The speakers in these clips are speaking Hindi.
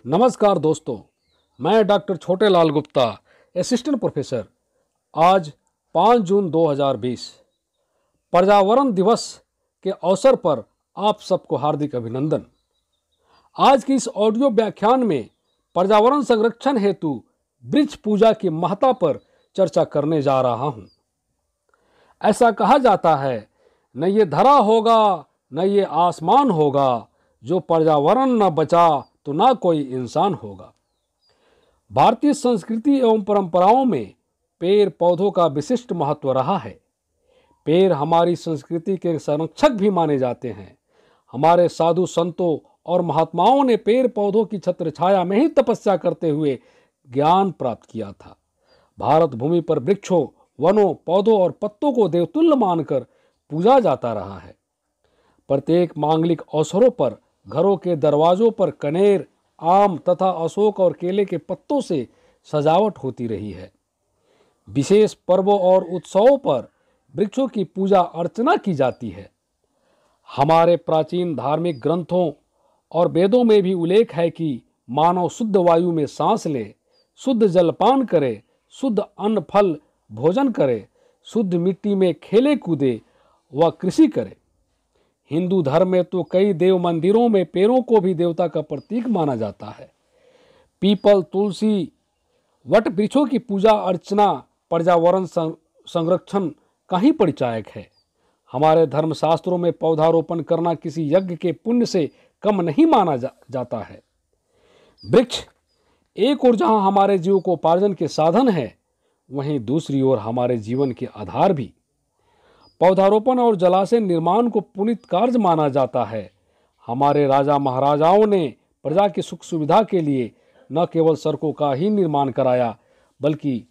नमस्कार दोस्तों, मैं डॉक्टर छोटे लाल गुप्ता, असिस्टेंट प्रोफेसर। आज 5 जून 2020 पर्यावरण दिवस के अवसर पर आप सबको हार्दिक अभिनंदन। आज की इस ऑडियो व्याख्यान में पर्यावरण संरक्षण हेतु वृक्ष पूजा की महत्ता पर चर्चा करने जा रहा हूँ। ऐसा कहा जाता है, न ये धरा होगा न ये आसमान होगा, जो पर्यावरण न बचा तो ना कोई इंसान होगा। भारतीय संस्कृति एवं परंपराओं में पेड़ पौधों का विशिष्ट महत्व रहा है। पेड़ हमारी संस्कृति के संरक्षक भी माने जाते हैं। हमारे साधु संतों और महात्माओं ने पेड़ पौधों की छत्र छाया में ही तपस्या करते हुए ज्ञान प्राप्त किया था। भारत भूमि पर वृक्षों, वनों, पौधों और पत्तों को देवतुल्य मानकर पूजा जाता रहा है। प्रत्येक मांगलिक अवसरों पर घरों के दरवाजों पर कनेर, आम तथा अशोक और केले के पत्तों से सजावट होती रही है। विशेष पर्वों और उत्सवों पर वृक्षों की पूजा अर्चना की जाती है। हमारे प्राचीन धार्मिक ग्रंथों और वेदों में भी उल्लेख है कि मानव शुद्ध वायु में सांस ले, शुद्ध जलपान करे, शुद्ध अन्न फल भोजन करे, शुद्ध मिट्टी में खेले कूदे व कृषि करे। हिंदू धर्म में तो कई देव मंदिरों में पेड़ों को भी देवता का प्रतीक माना जाता है। पीपल, तुलसी, वट वृक्षों की पूजा अर्चना पर्यावरण संरक्षण का ही परिचायक है। हमारे धर्मशास्त्रों में पौधारोपण करना किसी यज्ञ के पुण्य से कम नहीं माना जाता है। वृक्ष एक ओर जहां हमारे जीविकोपार्जन के साधन है, वहीं दूसरी ओर हमारे जीवन के आधार भी। पौधारोपण और जलाशय निर्माण को पुनीत कार्य माना जाता है। हमारे राजा महाराजाओं ने प्रजा की सुख सुविधा के लिए न केवल सड़कों का ही निर्माण कराया, बल्कि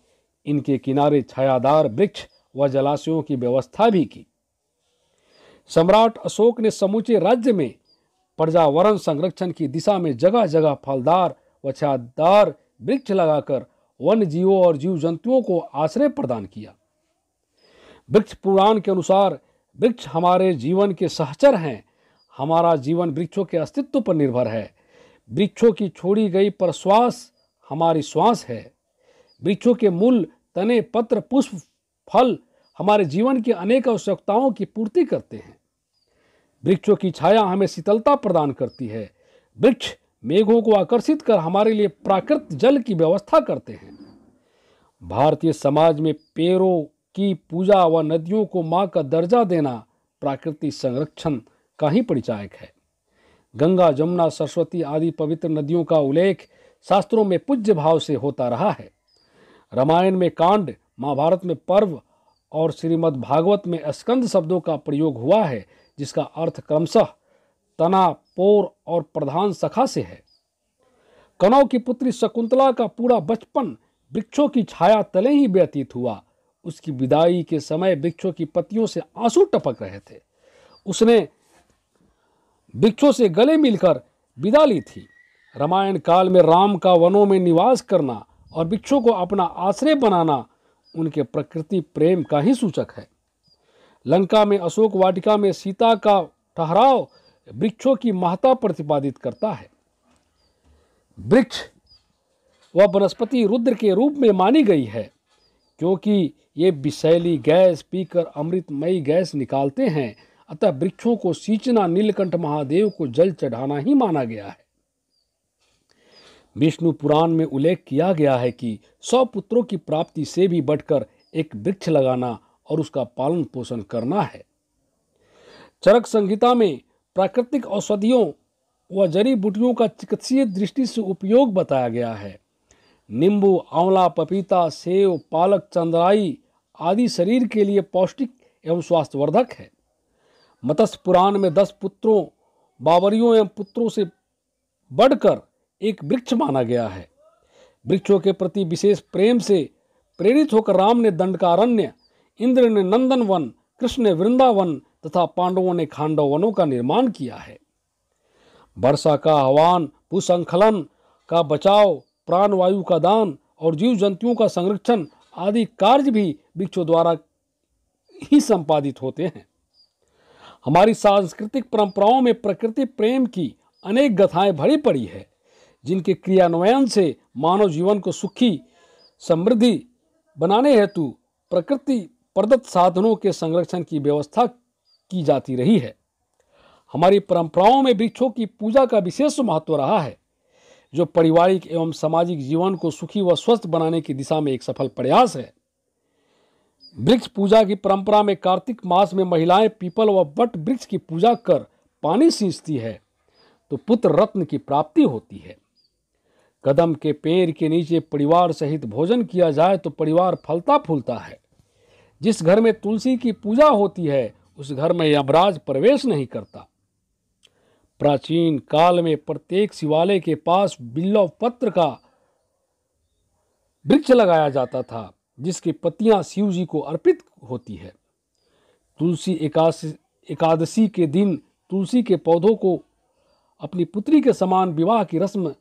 इनके किनारे छायादार वृक्ष व जलाशयों की व्यवस्था भी की। सम्राट अशोक ने समूचे राज्य में पर्यावरण संरक्षण की दिशा में जगह जगह फलदार व छायादार वृक्ष लगाकर वन्य जीवों और जीव जंतुओं को आश्रय प्रदान किया। वृक्ष पुराण के अनुसार वृक्ष हमारे जीवन के सहचर हैं। हमारा जीवन वृक्षों के अस्तित्व पर निर्भर है। वृक्षों की छोड़ी गई प्रश्वास हमारी श्वास है। वृक्षों के मूल, तने, पत्र, पुष्प, फल हमारे जीवन की अनेक आवश्यकताओं की पूर्ति करते हैं। वृक्षों की छाया हमें शीतलता प्रदान करती है। वृक्ष मेघों को आकर्षित कर हमारे लिए प्राकृतिक जल की व्यवस्था करते हैं। भारतीय समाज में पेड़ों की पूजा व नदियों को मां का दर्जा देना प्राकृतिक संरक्षण का ही परिचायक है। गंगा, जमुना, सरस्वती आदि पवित्र नदियों का उल्लेख शास्त्रों में पूज्य भाव से होता रहा है। रामायण में कांड, महाभारत में पर्व और श्रीमद् भागवत में स्कंद शब्दों का प्रयोग हुआ है, जिसका अर्थ क्रमशः तना, पोर और प्रधान सखा से है। कनौ की पुत्री शकुंतला का पूरा बचपन वृक्षों की छाया तले ही व्यतीत हुआ। उसकी विदाई के समय वृक्षों की पत्तियों से आंसू टपक रहे थे। उसने वृक्षों से गले मिलकर विदा ली थी। रामायण काल में राम का वनों में निवास करना और वृक्षों को अपना आश्रय बनाना उनके प्रकृति प्रेम का ही सूचक है। लंका में अशोक वाटिका में सीता का ठहराव वृक्षों की महत्ता प्रतिपादित करता है। वृक्ष व वनस्पति रुद्र के रूप में मानी गई है, क्योंकि ये विषैली गैस पीकर अमृतमयी गैस निकालते हैं। अतः वृक्षों को सींचना नीलकंठ महादेव को जल चढ़ाना ही माना गया है। विष्णु पुराण में उल्लेख किया गया है कि 100 पुत्रों की प्राप्ति से भी बढ़कर एक वृक्ष लगाना और उसका पालन पोषण करना है। चरक संहिता में प्राकृतिक औषधियों व जड़ी बूटियों का चिकित्सीय दृष्टि से उपयोग बताया गया है। नींबू, आंवला, पपीता, सेव, पालक, चंद्राई आदि शरीर के लिए पौष्टिक एवं स्वास्थ्यवर्धक है। मत्स्य पुराण में 10 पुत्रों, बावरियों एवं पुत्रों से बढ़कर एक वृक्ष माना गया है। वृक्षों के प्रति विशेष प्रेम से प्रेरित होकर राम ने दंडकारण्य, इंद्र ने नंदन वन, कृष्ण ने वृंदावन तथा पांडवों ने खांडव वनों का निर्माण किया है। वर्षा का आह्वान, भूस्खलन का बचाव, प्राणवायु का दान और जीव जंतुओं का संरक्षण आदि कार्य भी वृक्षों द्वारा ही संपादित होते हैं। हमारी सांस्कृतिक परंपराओं में प्रकृति प्रेम की अनेक गाथाएं भरी पड़ी है, जिनके क्रियान्वयन से मानव जीवन को सुखी समृद्धि बनाने हेतु प्रकृति प्रदत्त साधनों के संरक्षण की व्यवस्था की जाती रही है। हमारी परंपराओं में वृक्षों की पूजा का विशेष महत्व रहा है, जो पारिवारिक एवं सामाजिक जीवन को सुखी व स्वस्थ बनाने की दिशा में एक सफल प्रयास है। वृक्ष पूजा की परंपरा में कार्तिक मास में महिलाएं पीपल व वट वृक्ष की पूजा कर पानी सींचती है तो पुत्र रत्न की प्राप्ति होती है। कदम के पेड़ के नीचे परिवार सहित भोजन किया जाए तो परिवार फलता फूलता है। जिस घर में तुलसी की पूजा होती है उस घर में यमराज प्रवेश नहीं करता। प्राचीन काल में प्रत्येक शिवालय के पास बिल्व पत्र का वृक्ष लगाया जाता था, जिसकी पत्तियां शिव जी को अर्पित होती है। तुलसी एकादशी के दिन तुलसी के पौधों को अपनी पुत्री के समान विवाह की रस्म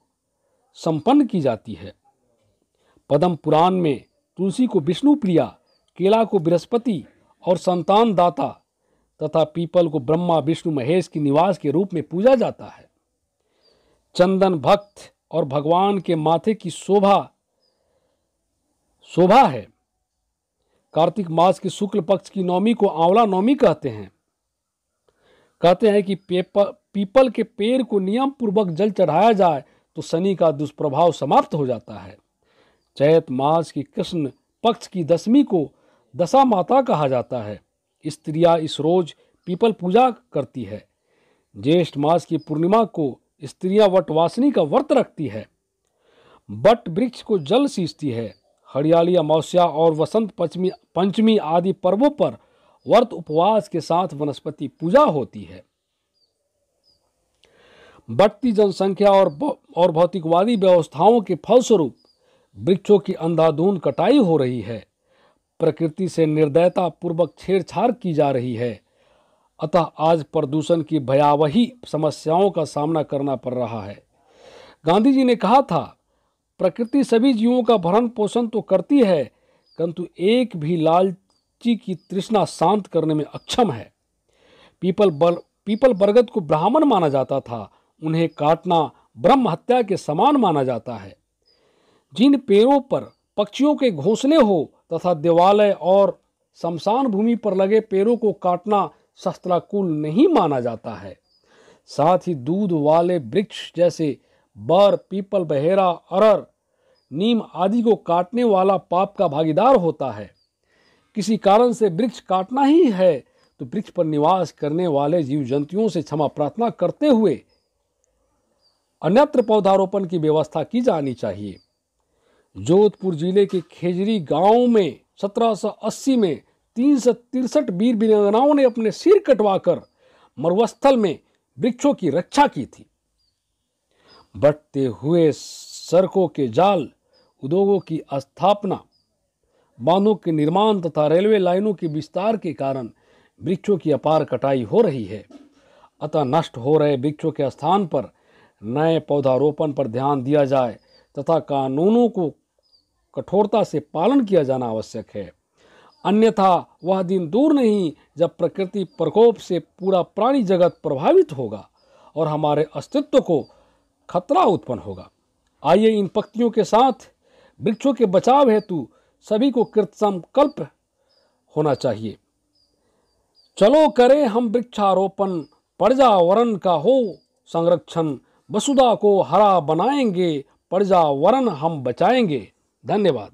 संपन्न की जाती है। पद्म पुराण में तुलसी को विष्णु प्रिया, केला को बृहस्पति और संतान दाता तथा पीपल को ब्रह्मा विष्णु महेश की निवास के रूप में पूजा जाता है। चंदन भक्त और भगवान के माथे की शोभा है। कार्तिक मास की शुक्ल पक्ष की नवमी को आंवला नवमी कहते हैं। कहते हैं कि पीपल के पेड़ को नियम पूर्वक जल चढ़ाया जाए तो शनि का दुष्प्रभाव समाप्त हो जाता है। चैत मास की कृष्ण पक्ष की दशमी को दशा माता कहा जाता है। स्त्रियां इस रोज पीपल पूजा करती है। ज्येष्ठ मास की पूर्णिमा को स्त्रियां वटवासिनी का व्रत रखती है। वट वृक्ष को जल सींचती है। हरियाली अमावस्या और वसंत पंचमी आदि पर्वों पर व्रत उपवास के साथ वनस्पति पूजा होती है। बढ़ती जनसंख्या और भौतिकवादी व्यवस्थाओं के फलस्वरूप वृक्षों की अंधाधुंध कटाई हो रही है। प्रकृति से निर्दयता पूर्वक छेड़छाड़ की जा रही है। अतः आज प्रदूषण की भयावही समस्याओं का सामना करना पड़ रहा है। गांधी जी ने कहा था, प्रकृति सभी जीवों का भरण पोषण तो करती है, किंतु एक भी लालची की तृष्णा शांत करने में अक्षम है। पीपल बरगद को ब्राह्मण माना जाता था, उन्हें काटना ब्रह्म हत्या के समान माना जाता है। जिन पेड़ों पर पक्षियों के घोंसले हो तथा देवालय और शमशान भूमि पर लगे पेड़ों को काटना शस्त्राकुल नहीं माना जाता है। साथ ही दूध वाले वृक्ष जैसे बर, पीपल, बहेरा, अरर, नीम आदि को काटने वाला पाप का भागीदार होता है। किसी कारण से वृक्ष काटना ही है तो वृक्ष पर निवास करने वाले जीव जंतुओं से क्षमा प्रार्थना करते हुए अन्यत्र पौधारोपण की व्यवस्था की जानी चाहिए। जोधपुर जिले के खेजरी गांव में 1780 में 363 वीर वीरांगनाओं ने अपने सिर कटवाकर मरुस्थल में वृक्षों की रक्षा की थी। बढ़ते हुए सड़कों के जाल, उद्योगों की स्थापना, बांधों के निर्माण तथा रेलवे लाइनों के विस्तार के कारण वृक्षों की अपार कटाई हो रही है। अतः नष्ट हो रहे वृक्षों के स्थान पर नए पौधारोपण पर ध्यान दिया जाए तथा कानूनों को कठोरता से पालन किया जाना आवश्यक है। अन्यथा वह दिन दूर नहीं जब प्रकृति प्रकोप से पूरा प्राणी जगत प्रभावित होगा और हमारे अस्तित्व को खतरा उत्पन्न होगा। आइए इन पंक्तियों के साथ वृक्षों के बचाव हेतु सभी को कृतसंकल्प होना चाहिए। चलो करें हम वृक्षारोपण, पर्यावरण का हो संरक्षण, वसुधा को हरा बनाएंगे, पर्यावरण हम बचाएंगे। धन्यवाद।